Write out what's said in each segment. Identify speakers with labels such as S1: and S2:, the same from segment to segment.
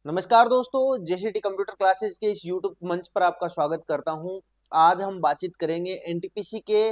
S1: नमस्कार दोस्तों, JCT computer classes के इस यूट्यूब मंच पर आपका स्वागत करता हूं। आज हम बातचीत करेंगे एनटीपीसी के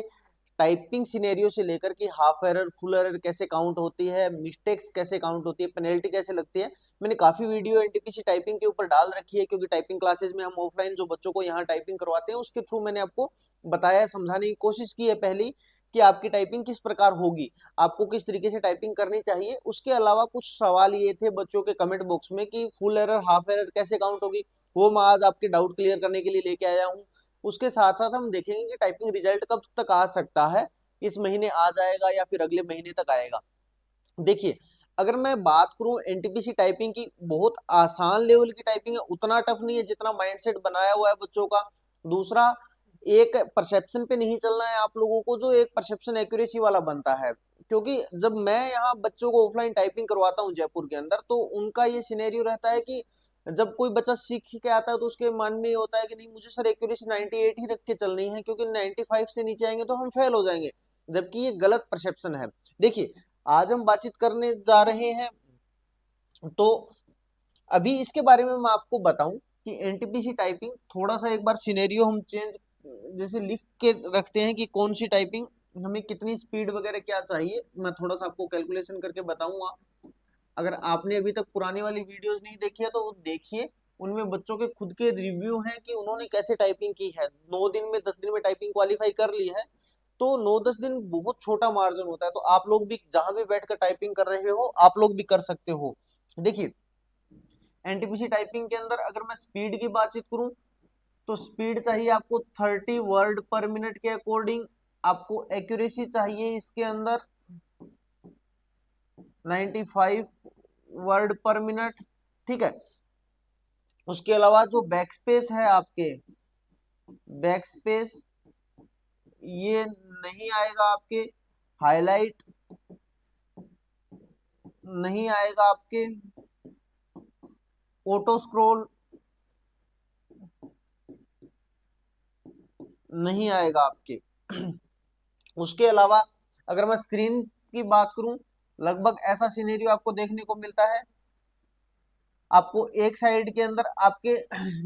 S1: टाइपिंग सिनेरियो से लेकर कि हाफ एरर, फुल एरर कैसे काउंट होती है, मिस्टेक्स कैसे काउंट होती है, पेनल्टी कैसे लगती है। मैंने काफी वीडियो एनटीपीसी टाइपिंग के ऊपर डाल रखी है, क्योंकि टाइपिंग क्लासेस में हम ऑफलाइन जो बच्चों को यहाँ टाइपिंग करवाते हैं उसके थ्रू मैंने आपको बताया, समझाने की कोशिश की है पहली कि आपकी टाइपिंग किस प्रकार होगी, आपको किस तरीके से टाइपिंग करनी चाहिए। उसके अलावा कुछ सवाल ये थे बच्चों के कमेंट बॉक्स में कि फुल एरर, हाफ एरर कैसे काउंट होगी, वो मैं आज आपके डाउट क्लियर करने के लिए लेके आया हूँ। उसके साथ साथ हम देखेंगे कि टाइपिंग रिजल्ट कब तक आ सकता है, इस महीने आ जाएगा या फिर अगले महीने तक आएगा। देखिए, अगर मैं बात करूं एनटीपीसी टाइपिंग की, बहुत आसान लेवल की टाइपिंग है, उतना टफ नहीं है जितना माइंडसेट बनाया हुआ है बच्चों का। दूसरा, एक परसेप्शन पे नहीं चलना है आप लोगों को, जो एक परसेप्शन एक्यूरेसी वाला बनता है। क्योंकि जब मैं यहाँ बच्चों को ऑफलाइन टाइपिंग करवाता हूँ जयपुर के अंदर, तो उनका ये सिनेरियो रहता है कि जब कोई बच्चा सीख के आता है तो उसके मन में ये होता है कि नहीं, मुझे सर एक्यूरेसी 98 ही रख के चलनी है, क्योंकि 95 से नीचे आएंगे तो हम फेल हो जाएंगे। जबकि ये गलत परसेप्शन है। देखिए, आज हम बातचीत करने जा रहे हैं, तो अभी इसके बारे में मैं आपको बताऊं कि एनटीपीसी टाइपिंग, थोड़ा सा एक बार सिनेरियो हम चेंज जैसे लिख के रखते हैं कि कौन सी टाइपिंग हमें कितनी स्पीड वगैरह क्या चाहिए, मैं थोड़ा सा आपको कैलकुलेशन करके बताऊंगा। अगर आपने अभी तक पुरानी वाली वीडियोस नहीं देखी है तो वो देखिए, उनमें बच्चों के खुद के रिव्यू हैं कि उन्होंने कैसे टाइपिंग की है। 9 दिन में 10 दिन में टाइपिंग क्वालिफाई कर ली है, तो 9-10 दिन बहुत छोटा मार्जिन होता है। तो आप लोग भी जहां भी बैठकर टाइपिंग कर रहे हो, आप लोग भी कर सकते हो। देखिए, एनटीपीसी टाइपिंग के अंदर अगर मैं स्पीड की बातचीत करूं, तो स्पीड चाहिए आपको 30 वर्ड पर मिनट के अकॉर्डिंग। आपको एक्यूरेसी चाहिए इसके अंदर 95 वर्ड पर मिनट। ठीक है। उसके अलावा जो बैक स्पेस है आपके, बैक स्पेस ये नहीं आएगा आपके, हाईलाइट नहीं आएगा आपके, ऑटो स्क्रॉल नहीं आएगा आपके। उसके अलावा अगर मैं स्क्रीन की बात करूं, लगभग ऐसा सिनेरियो आपको देखने को मिलता है। आपको एक साइड के अंदर आपके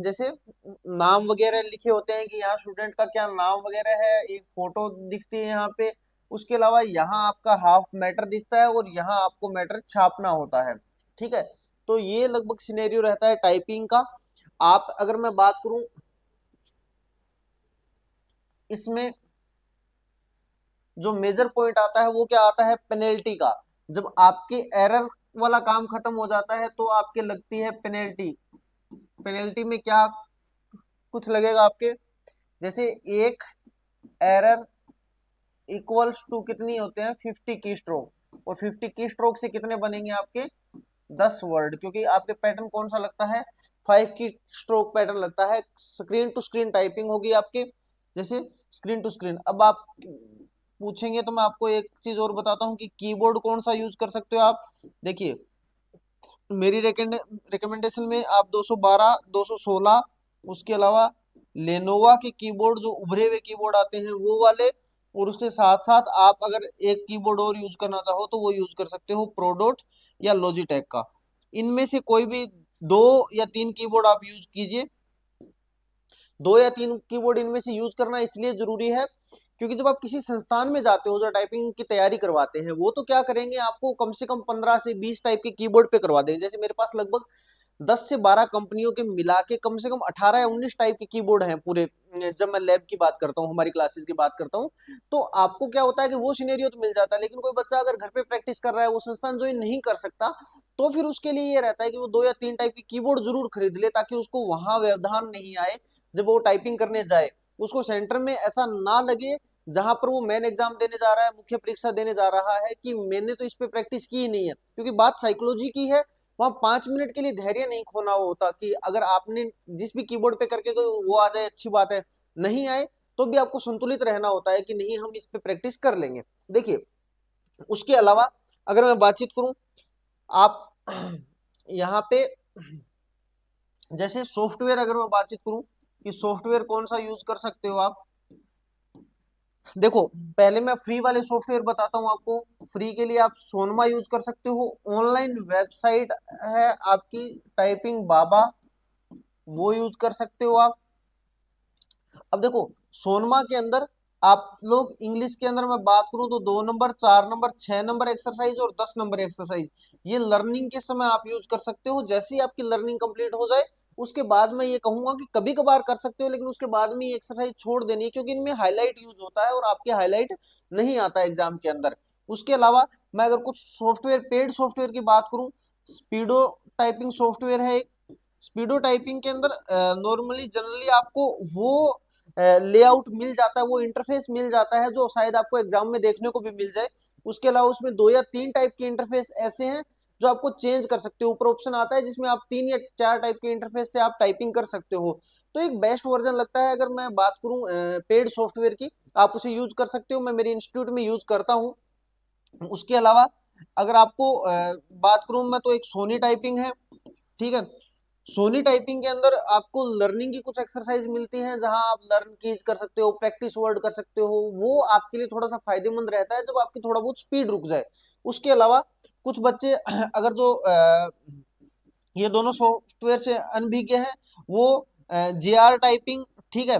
S1: जैसे नाम वगैरह लिखे होते हैं कि यहाँ स्टूडेंट का क्या नाम वगैरह है, एक फोटो दिखती है यहाँ पे। उसके अलावा यहाँ आपका हाफ मैटर दिखता है और यहाँ आपको मैटर छापना होता है। ठीक है। तो ये लगभग सिनेरियो रहता है टाइपिंग का। आप अगर मैं बात करूं इसमें, जो मेजर पॉइंट आता है वो क्या आता है, पेनल्टी का। जब आपके एरर वाला काम खत्म हो जाता है तो आपके लगती है पेनल्टी। पेनल्टी में क्या कुछ लगेगा आपके, जैसे एक एरर इक्वल्स टू कितनी होते हैं, 50 की स्ट्रोक। और 50 की स्ट्रोक से कितने बनेंगे आपके, 10 वर्ड, क्योंकि आपके पैटर्न कौन सा लगता है, 5 की स्ट्रोक पैटर्न लगता है। स्क्रीन टू स्क्रीन टाइपिंग होगी आपके, जैसे स्क्रीन टू स्क्रीन। अब आप पूछेंगे तो मैं आपको एक चीज और बताता हूँ कि कीबोर्ड कौन सा यूज कर सकते हो आप। देखिए, मेरी रिकमेंडेशन में आप 212, 216, उसके अलावा लेनोवा के कीबोर्ड जो उभरे हुए कीबोर्ड आते हैं वो वाले, और उसके साथ साथ आप अगर एक कीबोर्ड और यूज करना चाहो तो वो यूज कर सकते हो प्रोडोट या लॉजिटेक का। इनमें से कोई भी 2 या 3 कीबोर्ड आप यूज कीजिए। 2 या 3 कीबोर्ड इनमें से यूज करना इसलिए जरूरी है क्योंकि जब आप किसी संस्थान में जाते हो जो टाइपिंग की तैयारी करवाते हैं, वो तो क्या करेंगे, आपको कम से कम 15 से 20 टाइप के कीबोर्ड पे करवा देंगे। जैसे मेरे पास लगभग 10 से 12 कंपनियों के मिला के कम से कम 18 या 19 टाइप के कीबोर्ड हैं पूरे। जब मैं लैब की बात करता हूँ, हमारी क्लासेस की बात करता हूँ, तो आपको क्या होता है कि वो सिनेरियो तो मिल जाता है, लेकिन कोई बच्चा अगर घर पे प्रैक्टिस कर रहा है, वो संस्थान ज्वाइन नहीं कर सकता, तो फिर उसके लिए ये रहता है कि वो 2 या 3 टाइप के कीबोर्ड जरूर खरीद ले, ताकि उसको वहां व्यवधान नहीं आए जब वो टाइपिंग करने जाए। उसको सेंटर में ऐसा ना लगे जहां पर वो मेन एग्जाम देने जा रहा है, मुख्य परीक्षा देने जा रहा है, कि मैंने तो इस पे प्रैक्टिस की ही नहीं है। क्योंकि बात साइकोलॉजी की है, वहां 5 मिनट के लिए धैर्य नहीं खोना होता कि अगर आपने जिस भी कीबोर्ड पे करके गए वो आ जाए अच्छी बात है, नहीं आए तो भी आपको संतुलित रहना होता है कि नहीं, हम इस पे प्रैक्टिस कर लेंगे। देखिए, उसके अलावा अगर मैं बातचीत करूं, आप यहाँ पे जैसे सॉफ्टवेयर, अगर मैं बातचीत करूं कि सॉफ्टवेयर कौन सा यूज कर सकते हो आप, देखो, पहले मैं फ्री वाले सॉफ्टवेयर बताता हूँ आपको। फ्री के लिए आप सोनमा यूज कर सकते हो। ऑनलाइन वेबसाइट है आपकी टाइपिंग बाबा, वो यूज कर सकते हो आप। अब देखो, सोनमा के अंदर आप लोग इंग्लिश के अंदर मैं बात करूं तो 2 नंबर, 4 नंबर, 6 नंबर एक्सरसाइज और 10 नंबर एक्सरसाइज, ये लर्निंग के समय आप यूज कर सकते हो। जैसे ही आपकी लर्निंग कंप्लीट हो जाए उसके बाद मैं ये कहूंगा कि कभी कभार कर सकते हो, लेकिन उसके बाद में ये एक्सरसाइज छोड़ देनी है, क्योंकि इनमें हाईलाइट यूज होता है और आपके हाईलाइट नहीं आता एग्जाम के अंदर। उसके अलावा मैं अगर कुछ सॉफ्टवेयर, पेड सॉफ्टवेयर की बात करूं, स्पीडो टाइपिंग सॉफ्टवेयर है एक। स्पीडो टाइपिंग के अंदर नॉर्मली जनरली आपको वो लेआउट मिल जाता है, वो इंटरफेस मिल जाता है जो शायद आपको एग्जाम में देखने को भी मिल जाए। उसके अलावा उसमें 2 या 3 टाइप के इंटरफेस ऐसे हैं जो आपको चेंज कर सकते हो। ऊपर ऑप्शन आता है जिसमें आप 3 या 4 टाइप के इंटरफेस से आप टाइपिंग कर सकते हो। तो एक बेस्ट वर्जन लगता है। अगर मैं बात करूं पेड सॉफ्टवेयर की, आप उसे यूज कर सकते हो, मैं मेरे इंस्टीट्यूट में यूज करता हूं। उसके अलावा अगर आपको बात करूं मैं, तो एक सोनी टाइपिंग है, ठीक है। सोनी टाइपिंग के अंदर आपको लर्निंग की कुछ एक्सरसाइज मिलती हैं, जहां आप लर्न कीज कर सकते हो, प्रैक्टिस वर्ड कर सकते हो। वो आपके लिए थोड़ा सा फायदेमंद रहता है जब आपकी थोड़ा बहुत स्पीड रुक जाए। उसके अलावा कुछ बच्चे अगर जो ये दोनों सॉफ्टवेयर से अनभिज्ञ हैं, वो जेआर टाइपिंग, ठीक है,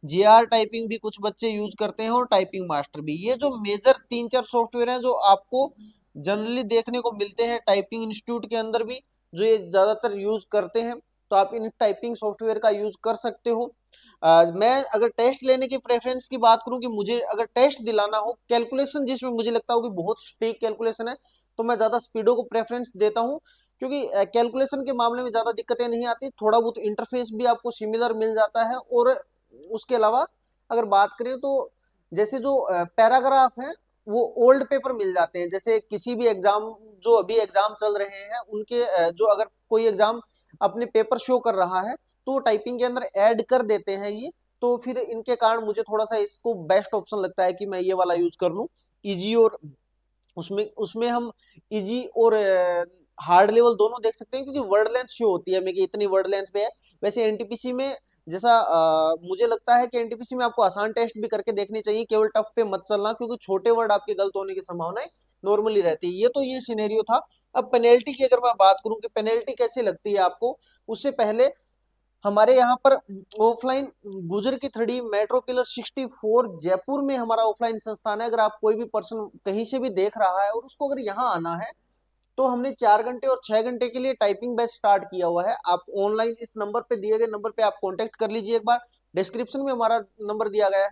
S1: जेआर टाइपिंग भी कुछ बच्चे यूज करते हैं, और टाइपिंग मास्टर भी। ये जो मेजर 3-4 सॉफ्टवेयर हैं जो आपको जनरली देखने को मिलते हैं टाइपिंग इंस्टीट्यूट के अंदर भी, जो ये ज्यादातर यूज करते हैं। तो आप इन टाइपिंग सॉफ्टवेयर का यूज कर सकते हो। मैं अगर टेस्ट लेने की प्रेफरेंस की बात करूं कि मुझे अगर टेस्ट दिलाना हो कैलकुलेशन, जिसमें मुझे लगता हो कि बहुत स्ट्रिक्ट कैलकुलेशन है, तो मैं ज्यादा स्पीडो को प्रेफरेंस देता हूं, क्योंकि कैलकुलेशन के मामले में ज्यादा दिक्कतें नहीं आती। थोड़ा बहुत इंटरफेस भी आपको सिमिलर मिल जाता है। और उसके अलावा अगर बात करें तो जैसे जो पैराग्राफ है वो ओल्ड पेपर मिल जाते हैं। जैसे किसी भी एग्जाम, जो अभी एग्जाम चल रहे हैं उनके जो अगर कोई एग्जाम अपने पेपर शो कर रहा है तो टाइपिंग के अंदर ऐड कर देते हैं ये। तो फिर इनके कारण मुझे थोड़ा सा इसको बेस्ट ऑप्शन लगता है कि मैं ये वाला यूज कर लूं। इजी और उसमें उसमें हम इजी और हार्ड लेवल दोनों देख सकते हैं, क्योंकि वर्ड लेंथ शो होती है हमें कि इतनी वर्ड लेंथ पे है। वैसे एनटीपीसी में जैसा मुझे लगता है कि एनटीपीसी में आपको आसान टेस्ट भी करके देखनी चाहिए, केवल टफ पे मत चलना, क्योंकि छोटे वर्ड आपके गलत होने की संभावनाएं नॉर्मली रहती है। ये तो ये सिनेरियो था। अब पेनल्टी की अगर मैं बात करूं कि पेनल्टी कैसे लगती है आपको, उससे पहले हमारे यहाँ पर ऑफलाइन गुजर की थड़ी मेट्रो पिलर 64 जयपुर में हमारा ऑफलाइन संस्थान है। अगर आप कोई भी पर्सन कहीं से भी देख रहा है और उसको अगर यहाँ आना है, तो हमने 4 घंटे और 6 घंटे के लिए टाइपिंग बैच स्टार्ट किया हुआ है। आप ऑनलाइन इस नंबर पे, दिए गए नंबर पे आप कांटेक्ट कर लीजिए। एक बार डिस्क्रिप्शन में हमारा नंबर दिया गया है,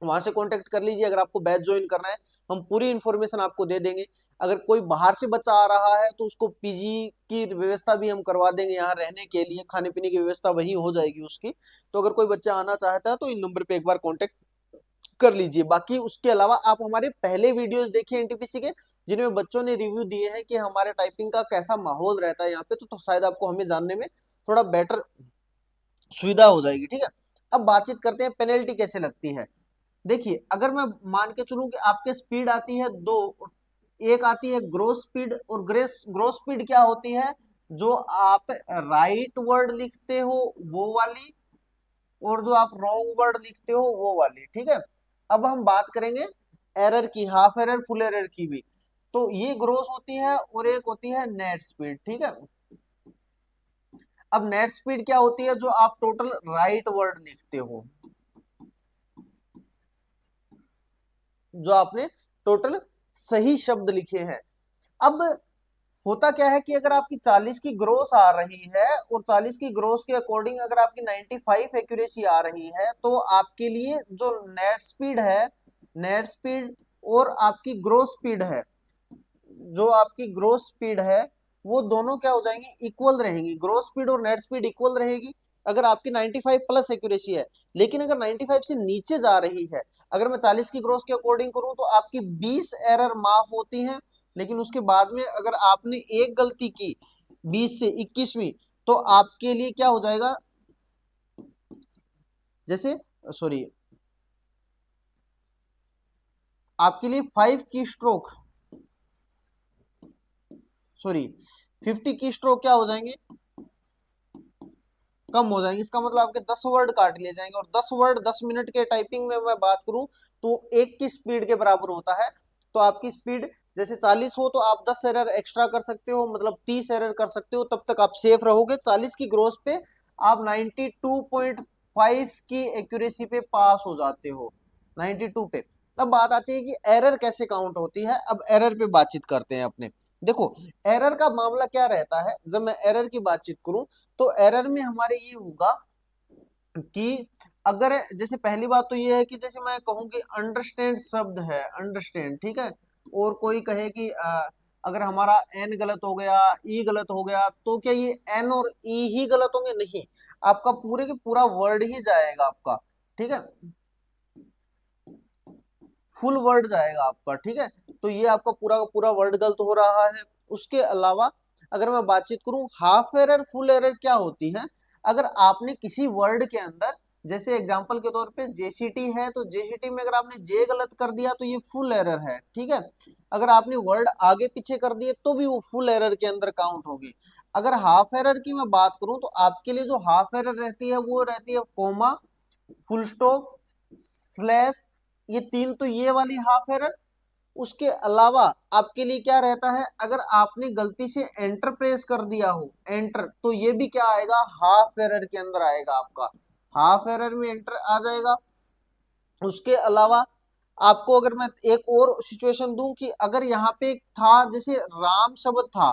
S1: वहां से कांटेक्ट कर लीजिए अगर आपको बैच ज्वाइन करना है। हम पूरी इन्फॉर्मेशन आपको दे देंगे। अगर कोई बाहर से बच्चा आ रहा है तो उसको पीजी की व्यवस्था भी हम करवा देंगे, यहाँ रहने के लिए खाने पीने की व्यवस्था वहीं हो जाएगी उसकी। तो अगर कोई बच्चा आना चाहता है तो इन नंबर पे एक बार कांटेक्ट कर लीजिए। बाकी उसके अलावा आप हमारे पहले वीडियोस देखिए एनटीपीसी के, जिनमें बच्चों ने रिव्यू दिए हैं कि हमारे टाइपिंग का कैसा माहौल रहता है यहाँ पे, तो शायद आपको हमें जानने में थोड़ा बेटर सुविधा हो जाएगी, ठीक है। अब बातचीत करते हैं पेनल्टी कैसे लगती है। देखिए, अगर मैं मान के चलूं कि आपके स्पीड आती है दो, एक आती है ग्रोस स्पीड, और ग्रेस ग्रोस स्पीड क्या होती है, जो आप राइट वर्ड लिखते हो वो वाली, और जो आप रॉन्ग वर्ड लिखते हो वो वाली, ठीक है। अब हम बात करेंगे एरर की, हाफ एरर फुल एरर की भी। तो ये ग्रोस होती है और एक होती है नेट स्पीड, ठीक है। अब नेट स्पीड क्या होती है, जो आप टोटल राइट वर्ड लिखते हो, जो आपने टोटल सही शब्द लिखे हैं। अब होता क्या है कि अगर आपकी 40 की ग्रोस आ रही है और 40 की ग्रोस के अकॉर्डिंग अगर आपकी 95 एक्यूरेसी आ रही है, तो आपके लिए जो नेट स्पीड है, नेट स्पीड और आपकी ग्रोस स्पीड है, जो आपकी ग्रोस स्पीड है, वो दोनों क्या हो जाएंगी, इक्वल रहेंगी। ग्रोस स्पीड और नेट स्पीड इक्वल रहेगी अगर आपकी 95 प्लस एक्यूरेसी है। लेकिन अगर 95 से नीचे जा रही है, अगर मैं 40 की ग्रोस के अकॉर्डिंग करूं तो आपकी 20 एरर माफ होती हैं। लेकिन उसके बाद में अगर आपने एक गलती की 20 से 21वीं, तो आपके लिए क्या हो जाएगा, जैसे सॉरी, आपके लिए 5 की स्ट्रोक, सॉरी 50 की स्ट्रोक क्या हो जाएंगे, कम हो जाएंगे। इसका मतलब आपके 10 वर्ड काट लिए जाएंगे, और 10 वर्ड 10 मिनट के टाइपिंग में मैं बात करूं तो एक की स्पीड के बराबर होता है। तो आपकी स्पीड जैसे 40 हो तो आप 10 एरर एक्स्ट्रा कर सकते हो, मतलब 30 एरर कर सकते हो, तब तक आप सेफ रहोगे। 40 की ग्रोथ पे आप 92.5 की एक्यूरेसी पे पास हो जाते हो, 92 पे। अब बात आती है कि एरर कैसे काउंट होती है। अब एरर पे बातचीत करते हैं अपने। देखो, एरर का मामला क्या रहता है, जब मैं एरर की बातचीत करूं तो एरर में हमारे ये होगा कि अगर जैसे पहली बात तो ये है कि जैसे मैं कहूँ कि अंडरस्टैंड शब्द है, अंडरस्टैंड, ठीक है, और कोई कहे कि अगर हमारा एन गलत हो गया, ई गलत हो गया, तो क्या ये एन और ई ही गलत होंगे? नहीं, आपका पूरे के पूरा वर्ड ही जाएगा आपका, ठीक है, फुल वर्ड जाएगा आपका, ठीक है। तो ये आपका पूरा का पूरा वर्ड गलत हो रहा है। उसके अलावा अगर मैं बातचीत करूं हाफ एरर फुल एरर क्या होती है, अगर आपने किसी वर्ड के अंदर, जैसे एग्जांपल के तौर पे जेसीटी है, तो जेसीटी में अगर आपने जे गलत कर दिया तो ये फुल एरर है, ठीक है। अगर आपने वर्ड आगे पीछे कर दिए तो भी वो फुल एरर के अंदर काउंट होगी। अगर हाफ एरर की मैं बात करूं तो आपके लिए जो हाफ एरर रहती है वो रहती है कोमा, फुल स्टॉप, स्लैश, ये तीन तो ये वाली हाफ एरर। उसके अलावा आपके लिए क्या रहता है, अगर आपने गलती से एंटर प्रेस कर दिया हो, एंटर, तो ये भी क्या आएगा, हाफ एरर के अंदर आएगा आपका, हाफ एरर में एंटर आ जाएगा। उसके अलावा आपको अगर मैं एक और सिचुएशन दूं कि अगर यहाँ पे था जैसे राम शब्द था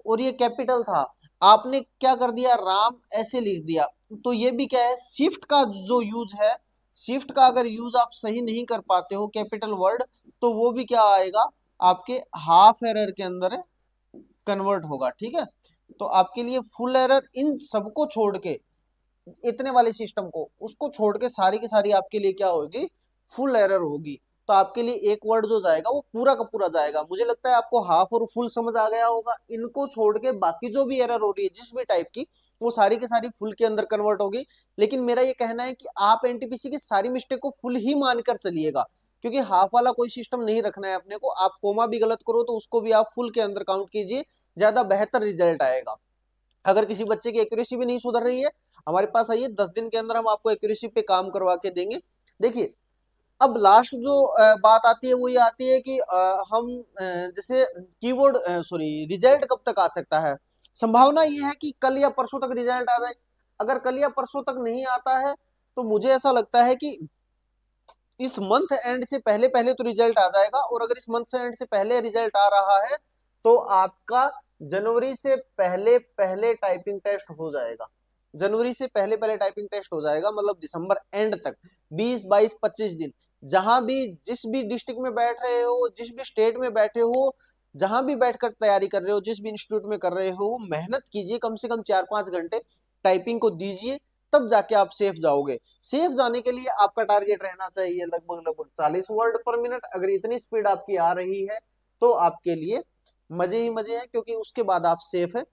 S1: और ये कैपिटल था, आपने क्या कर दिया, राम ऐसे लिख दिया, तो ये भी क्या है, शिफ्ट का जो यूज है, शिफ्ट का अगर यूज आप सही नहीं कर पाते हो कैपिटल वर्ड, तो वो भी क्या आएगा, आपके हाफ एरर के अंदर कन्वर्ट होगा, ठीक है। तो आपके लिए फुल एरर इन सबको छोड़ के, इतने वाले सिस्टम को उसको छोड़ के सारी की सारी आपके लिए क्या होगी, फुल एरर होगी। तो आपके लिए एक वर्ड जो जाएगा वो पूरा का पूरा जाएगा। मुझे लगता है आपको हाफ और फुल समझ आ गया होगा। इनको छोड़ के बाकी जो भी एरर हो रही है जिस भी टाइप की, वो सारी की सारी फुल के अंदर कन्वर्ट होगी। लेकिन मेरा ये कहना है कि आप एनटीपीसी की सारी मिस्टेक को फुल ही मानकर चलिएगा, क्योंकि हाफ वाला कोई सिस्टम नहीं रखना है अपने को। आप कोमा भी गलत करो तो उसको भी आप फुल के अंदर काउंट कीजिए, ज्यादा बेहतर रिजल्ट आएगा। अगर किसी बच्चे की एक्यूरेसी भी नहीं सुधर रही है, हमारे पास आइए, 10 दिन के अंदर हम आपको एक्यूरेसी पे काम करवा के देंगे। देखिए, अब लास्ट जो बात आती है वो ये आती है कि हम जैसे कीबोर्ड, सॉरी, रिजल्ट कब तक आ सकता है। संभावना ये है कि कल या परसों तक रिजल्ट आ जाए। अगर कल या परसों तक नहीं आता है तो मुझे ऐसा लगता है कि इस मंथ एंड से पहले पहले तो रिजल्ट आ जाएगा। और अगर इस मंथ से एंड से पहले रिजल्ट आ रहा है तो आपका जनवरी से पहले पहले टाइपिंग टेस्ट हो जाएगा। जनवरी से पहले पहले टाइपिंग टेस्ट हो जाएगा, मतलब दिसंबर एंड तक 20, 22, 25 दिन, जहां भी जिस भी डिस्ट्रिक्ट में बैठ रहे हो, जिस भी स्टेट में बैठे हो, जहां भी बैठकर तैयारी कर रहे हो, जिस भी इंस्टीट्यूट में कर रहे हो, मेहनत कीजिए, कम से कम 4-5 घंटे टाइपिंग को दीजिए, तब जाके आप सेफ जाओगे। सेफ जाने के लिए आपका टारगेट रहना चाहिए लगभग लगभग 40 वर्ड पर मिनट। अगर इतनी स्पीड आपकी आ रही है तो आपके लिए मजे ही मजे हैं, क्योंकि उसके बाद आप सेफ है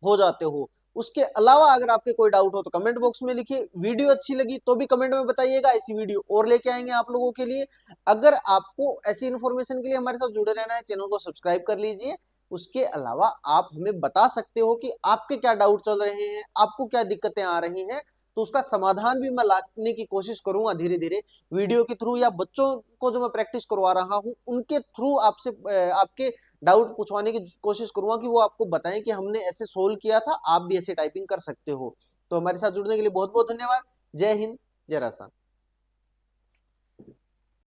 S1: हो जाते हो। उसके अलावा अगर आपके कोई डाउट हो तो कमेंट बॉक्स में लिखिए। वीडियो अच्छी लगी तो भी कमेंट में बताइएगा, ऐसी वीडियो और लेके आएंगे आप लोगों के लिए। अगर आपको ऐसी इन्फॉर्मेशन के लिए हमारे साथ जुड़े रहना है, चैनल को सब्सक्राइब कर लीजिए। उसके अलावा आप हमें बता सकते हो कि आपके क्या डाउट चल रहे हैं, आपको क्या दिक्कतें आ रही हैं, तो उसका समाधान भी मैं लाने की कोशिश करूंगा धीरे धीरे वीडियो के थ्रू, या बच्चों को जो मैं प्रैक्टिस करवा रहा हूं उनके थ्रू आपसे आपके डाउट पूछवाने की कोशिश करूंगा कि वो आपको बताएं कि हमने ऐसे सोल्व किया था, आप भी ऐसे टाइपिंग कर सकते हो। तो हमारे साथ जुड़ने के लिए बहुत बहुत धन्यवाद। जय हिंद, जय राजस्थान।